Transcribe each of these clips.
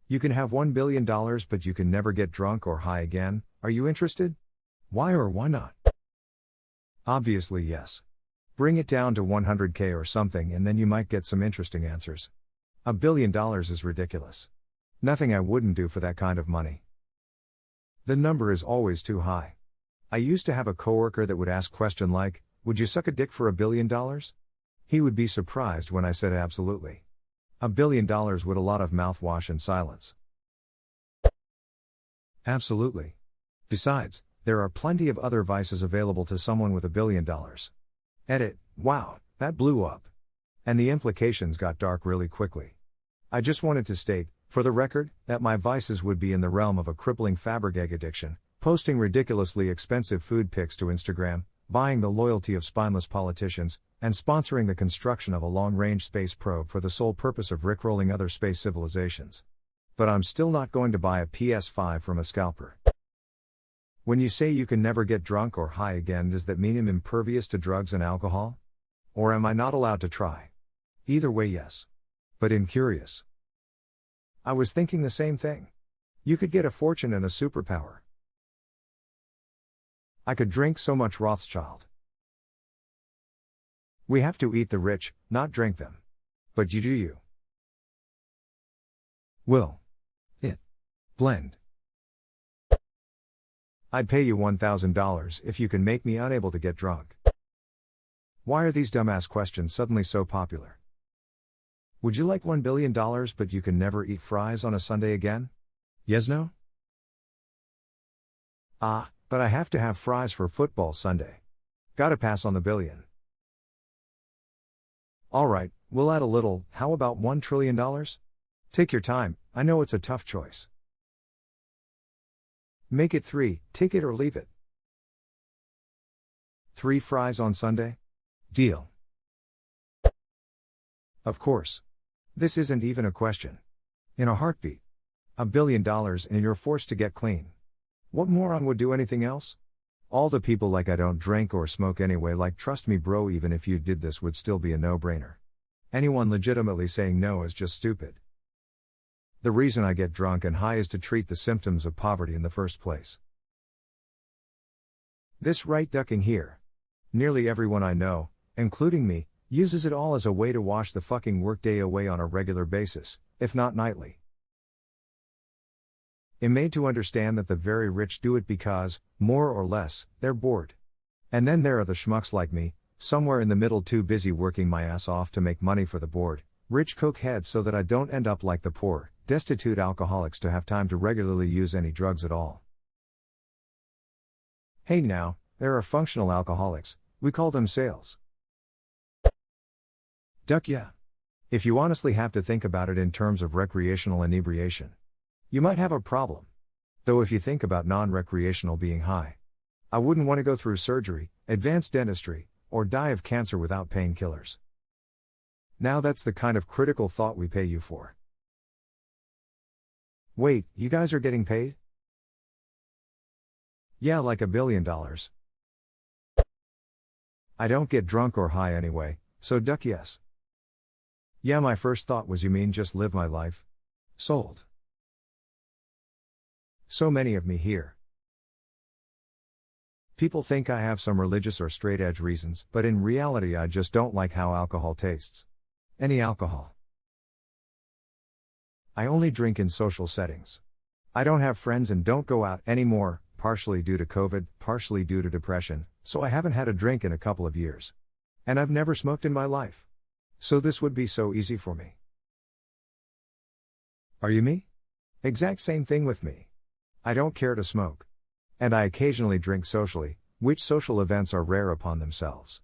You can have $1 billion but you can never get drunk or high again. Are you interested? Why or why not? Obviously yes. Bring it down to 100K or something and then you might get some interesting answers. $1 billion is ridiculous. Nothing I wouldn't do for that kind of money. The number is always too high. I used to have a coworker that would ask question like, would you suck a dick for $1 billion? He would be surprised when I said absolutely. $1 billion would a lot of mouthwash and silence. Absolutely. Besides, there are plenty of other vices available to someone with $1 billion. Edit, wow, that blew up. And the implications got dark really quickly. I just wanted to state, for the record, that my vices would be in the realm of a crippling Fabergé addiction, posting ridiculously expensive food pics to Instagram, buying the loyalty of spineless politicians, and sponsoring the construction of a long-range space probe for the sole purpose of rickrolling other space civilizations. But I'm still not going to buy a PS5 from a scalper. When you say you can never get drunk or high again, does that mean I'm impervious to drugs and alcohol? Or am I not allowed to try? Either way, yes. But I'm curious. I was thinking the same thing. You could get a fortune and a superpower. I could drink so much Rothschild. We have to eat the rich, not drink them. But you do you. Will it blend? I'd pay you $1,000 if you can make me unable to get drunk. Why are these dumbass questions suddenly so popular? Would you like $1 billion but you can never eat fries on a Sunday again? Yes, no? But I have to have fries for football Sunday. Gotta pass on the billion. Alright, we'll add a little, how about $1 trillion? Take your time, I know it's a tough choice. Make it 3, take it or leave it. 3 fries on Sunday? Deal. Of course. This isn't even a question. In a heartbeat. $1 billion and you're forced to get clean. What moron would do anything else? All the people like I don't drink or smoke anyway, like trust me bro, even if you did this would still be a no-brainer. Anyone legitimately saying no is just stupid. The reason I get drunk and high is to treat the symptoms of poverty in the first place. This right ducking here. Nearly everyone I know, including me, uses it all as a way to wash the fucking workday away on a regular basis, if not nightly. I'm made to understand that the very rich do it because, more or less, they're bored. And then there are the schmucks like me, somewhere in the middle too busy working my ass off to make money for the bored, rich cokeheads so that I don't end up like the poor, destitute alcoholics to have time to regularly use any drugs at all. Hey now, there are functional alcoholics, we call them sales. Duck yeah. If you honestly have to think about it in terms of recreational inebriation, you might have a problem. Though if you think about non-recreational being high, I wouldn't want to go through surgery, advanced dentistry, or die of cancer without painkillers. Now that's the kind of critical thought we pay you for. Wait, you guys are getting paid? Yeah, like $1 billion. I don't get drunk or high anyway, so duck yes. Yeah, my first thought was you mean just live my life? Sold. So many of me here. People think I have some religious or straight edge reasons, but in reality I just don't like how alcohol tastes. Any alcohol. I only drink in social settings. I don't have friends and don't go out anymore, partially due to COVID, partially due to depression, so I haven't had a drink in a couple of years. And I've never smoked in my life. So this would be so easy for me. Are you me? Exact same thing with me. I don't care to smoke. And I occasionally drink socially, which social events are rare upon themselves.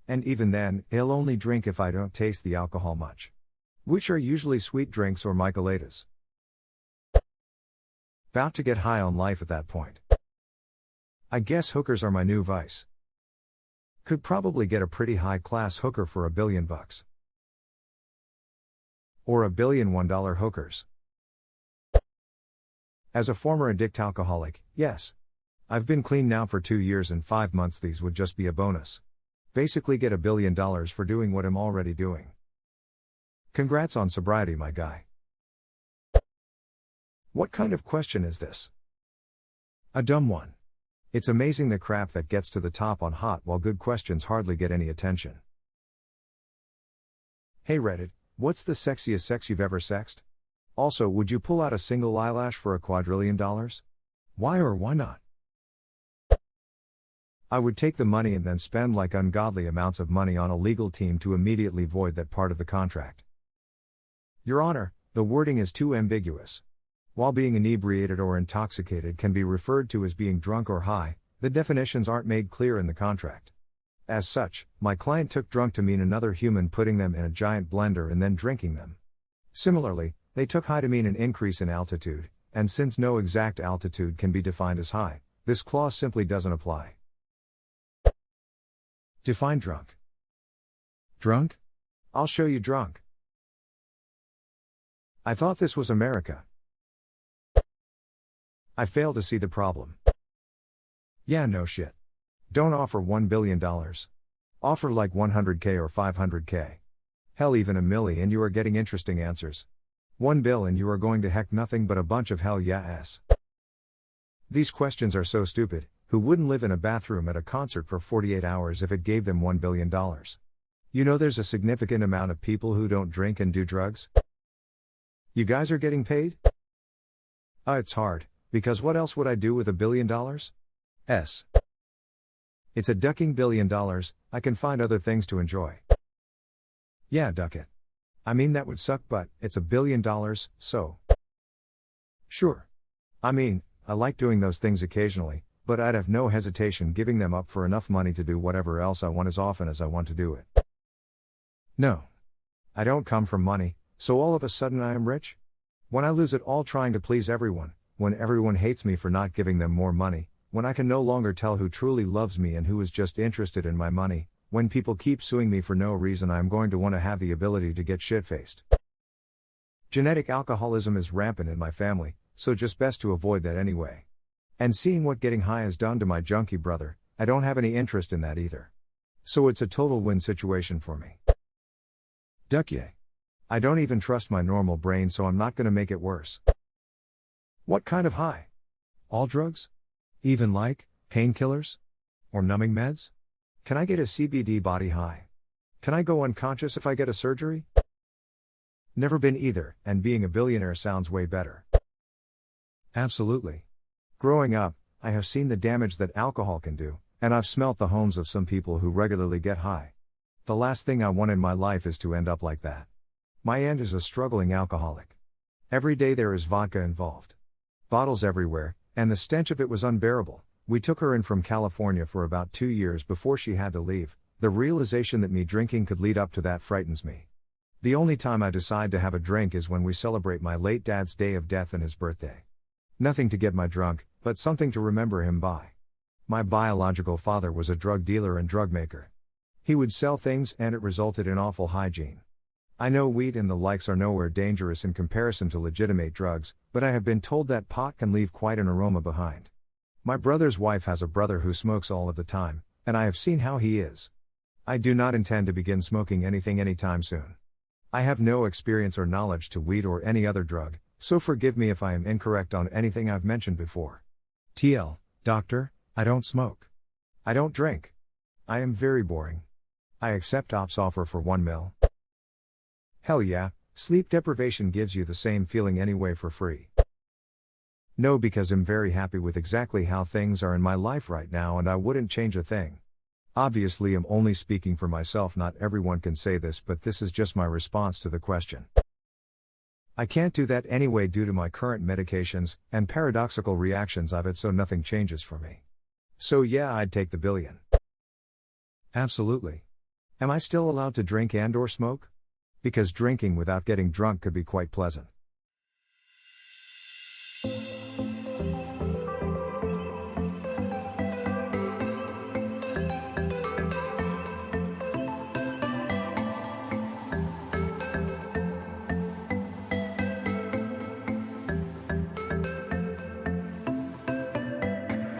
And even then, I'll only drink if I don't taste the alcohol much. Which are usually sweet drinks or micheladas. About to get high on life at that point. I guess hookers are my new vice. Could probably get a pretty high-class hooker for $1 billion. Or $1 billion $1 hookers. As a former addict alcoholic, yes. I've been clean now for 2 years and 5 months. These would just be a bonus. Basically get $1 billion for doing what I'm already doing. Congrats on sobriety, my guy. What kind of question is this? A dumb one. It's amazing the crap that gets to the top on hot while good questions hardly get any attention. Hey Reddit, what's the sexiest sex you've ever sexed? Also, would you pull out a single eyelash for a quadrillion dollars? Why or why not? I would take the money and then spend like ungodly amounts of money on a legal team to immediately void that part of the contract. Your Honor, the wording is too ambiguous. While being inebriated or intoxicated can be referred to as being drunk or high, the definitions aren't made clear in the contract. As such, my client took drunk to mean another human putting them in a giant blender and then drinking them. Similarly, they took high to mean an increase in altitude, and since no exact altitude can be defined as high, this clause simply doesn't apply. Define drunk. Drunk? I'll show you drunk. I thought this was America. I fail to see the problem. Yeah, no shit. Don't offer $1 billion. Offer like 100K or 500K. Hell, even a milli and you are getting interesting answers. 1 bill and you are going to heck nothing but a bunch of hell yes. These questions are so stupid. Who wouldn't live in a bathroom at a concert for 48 hours if it gave them $1 billion? You know there's a significant amount of people who don't drink and do drugs? You guys are getting paid? It's hard, because what else would I do with $1 billion? It's a ducking $1 billion, I can find other things to enjoy. Yeah, duck it. I mean that would suck, but it's $1 billion, so. Sure. I mean, I like doing those things occasionally, but I'd have no hesitation giving them up for enough money to do whatever else I want as often as I want to do it. No. I don't come from money, so all of a sudden I am rich? When I lose it all trying to please everyone, when everyone hates me for not giving them more money, when I can no longer tell who truly loves me and who is just interested in my money, when people keep suing me for no reason, I am going to want to have the ability to get shit-faced. Genetic alcoholism is rampant in my family, so just best to avoid that anyway. And seeing what getting high has done to my junkie brother, I don't have any interest in that either. So it's a total win situation for me. Duck yay. I don't even trust my normal brain, so I'm not gonna make it worse. What kind of high? All drugs? Even like painkillers? Or numbing meds? Can I get a CBD body high? Can I go unconscious if I get a surgery? Never been either, and being a billionaire sounds way better. Absolutely. Growing up, I have seen the damage that alcohol can do, and I've smelt the homes of some people who regularly get high. The last thing I want in my life is to end up like that. My end is a struggling alcoholic. Every day there is vodka involved. Bottles everywhere, and the stench of it was unbearable. We took her in from California for about 2 years before she had to leave. The realization that me drinking could lead up to that frightens me. The only time I decide to have a drink is when we celebrate my late dad's day of death and his birthday. Nothing to get my drunk, but something to remember him by. My biological father was a drug dealer and drug maker. He would sell things and it resulted in awful hygiene. I know weed and the likes are nowhere dangerous in comparison to legitimate drugs, but I have been told that pot can leave quite an aroma behind. My brother's wife has a brother who smokes all of the time, and I have seen how he is. I do not intend to begin smoking anything anytime soon. I have no experience or knowledge to weed or any other drug, so forgive me if I am incorrect on anything I've mentioned before. TL, doctor, I don't smoke. I don't drink. I am very boring. I accept OPS offer for 1 mil. Hell yeah, sleep deprivation gives you the same feeling anyway for free. No, because I'm very happy with exactly how things are in my life right now and I wouldn't change a thing. Obviously I'm only speaking for myself, not everyone can say this, but this is just my response to the question. I can't do that anyway due to my current medications and paradoxical reactions of it, so nothing changes for me. So yeah, I'd take the billion. Absolutely. Am I still allowed to drink and/or smoke? Because drinking without getting drunk could be quite pleasant.